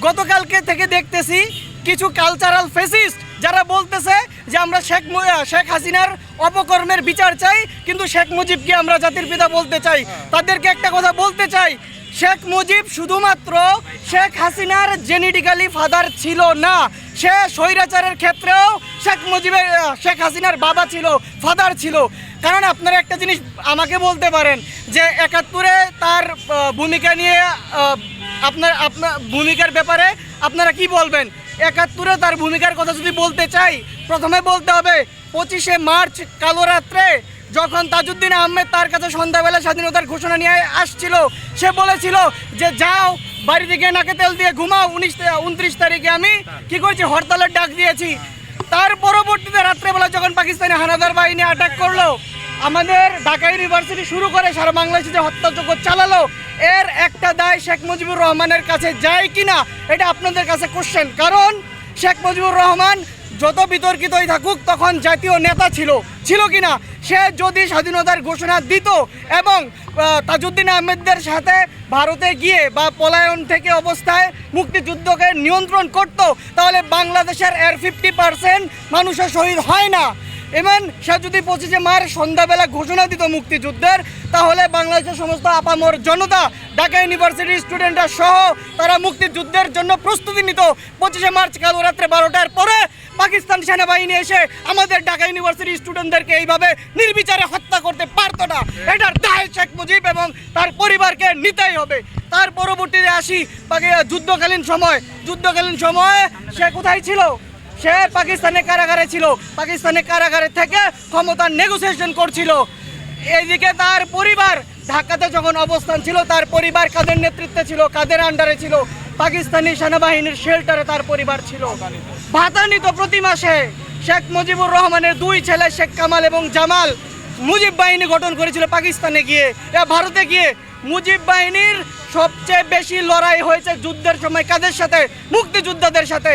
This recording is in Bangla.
গতকালকে থেকে দেখতেছি কিছু কালচারাল ফেসিস্ট যারা বলতেছে যে আমরা শেখ হাসিনার অপকর্মের বিচার চাই, কিন্তু শেখ মুজিবকে আমরা জাতির পিতা বলতে চাই। তাদেরকে একটা কথা বলতে চাই, শেখ মুজিব শুধুমাত্র শেখ হাসিনার জেনেটিক্যালি ফাদার ছিল না, সে স্বৈরাচারের ক্ষেত্রেও শেখ হাসিনার বাবা ছিল, ফাদার ছিল। কারণ আপনারা একটা জিনিস আমাকে বলতে পারেন যে 71-এ তার ভূমিকা নিয়ে আপনার ভূমিকার ব্যাপারে আপনারা কি বলবেন। 71-এ তার ভূমিকার কথা যদি বলতে চাই, প্রথমে বলতে হবে 25শে মার্চ কালো রাত্রে যখন তাজউদ্দিন আহমেদ তার কাছে সন্ধ্যাবেলা স্বাধীনতার ঘোষণা নিয়ে আসছিল, সে বলেছিল যে যাও বাড়ি থেকে নাকে তেল দিয়ে ঘুমাও, 29 তারিখে আমি কি করছি, হরতালের ডাক দিয়েছি। তার পরবর্তীতে রাত্রেবেলা যখন পাকিস্তানি হানাদার বাহিনী অ্যাটাক করলো, আমাদের ঢাকা ইউনিভার্সিটি শুরু করে সারা বাংলাদেশে যে হত্যাযজ্ঞ চালালো, এর একটা দায় শেখ মুজিবুর রহমানের কাছে যায় কিনা এটা আপনাদের কাছে কোশ্চেন। কারণ শেখ মুজিবুর রহমান যত বিতর্কিতই থাকুক তখন জাতীয় নেতা ছিল কিনা, সে যদি স্বাধীনতার ঘোষণা দিত এবং তাজউদ্দিন আহমেদদের সাথে ভারতে গিয়ে বা পলায়ন থেকে অবস্থায় মুক্তিযুদ্ধকে নিয়ন্ত্রণ করত, তাহলে বাংলাদেশের এর 50% মানুষের শহীদ হয় না। এবং সে যদি 25শে মার্চ সন্ধ্যাবেলা ঘোষণা দিত মুক্তিযুদ্ধের, তাহলে বাংলাদেশের সমস্ত আপামর জনতা, ঢাকা ইউনিভার্সিটির স্টুডেন্টরা সহ তারা মুক্তিযুদ্ধের জন্য প্রস্তুতি নিত। 25শে মার্চ কাল রাত্রে 12টার পরে পাকিস্তান সেনাবাহিনী এসে আমাদের ঢাকা ইউনিভার্সিটির স্টুডেন্টদেরকে এইভাবে নির্বিচারে হত্যা করতে পারতো না। এটার দায় শেখ মুজিব এবং তার পরিবারকে নিতেই হবে। তার পরবর্তীতে আসি যুদ্ধকালীন সময়ে সে কোথায় ছিল? সে পাকিস্তানের কারাগারে ছিল, পাকিস্তানের কারাগারে থেকে ক্ষমতার নেগোসিয়েশন করছিল। এইদিকে তার পরিবার ঢাকাতে যখন অবস্থান ছিল, তার পরিবার কাদের নেতৃত্বে ছিল, কাদের আন্ডারে ছিল? পাকিস্তানি সেনাবাহিনীর শেল্টারে তার পরিবার ছিল, ভাতা নিত প্রতি মাসে। শেখ মুজিবুর রহমানের 2 ছেলে শেখ কামাল এবং জামাল মুজিব বাহিনী গঠন করেছিল পাকিস্তানে গিয়ে, ভারতে গিয়ে। মুজিব বাহিনীর সবচেয়ে বেশি লড়াই হয়েছে যুদ্ধের সময় কাদের সাথে? মুক্তিযোদ্ধাদের সাথে।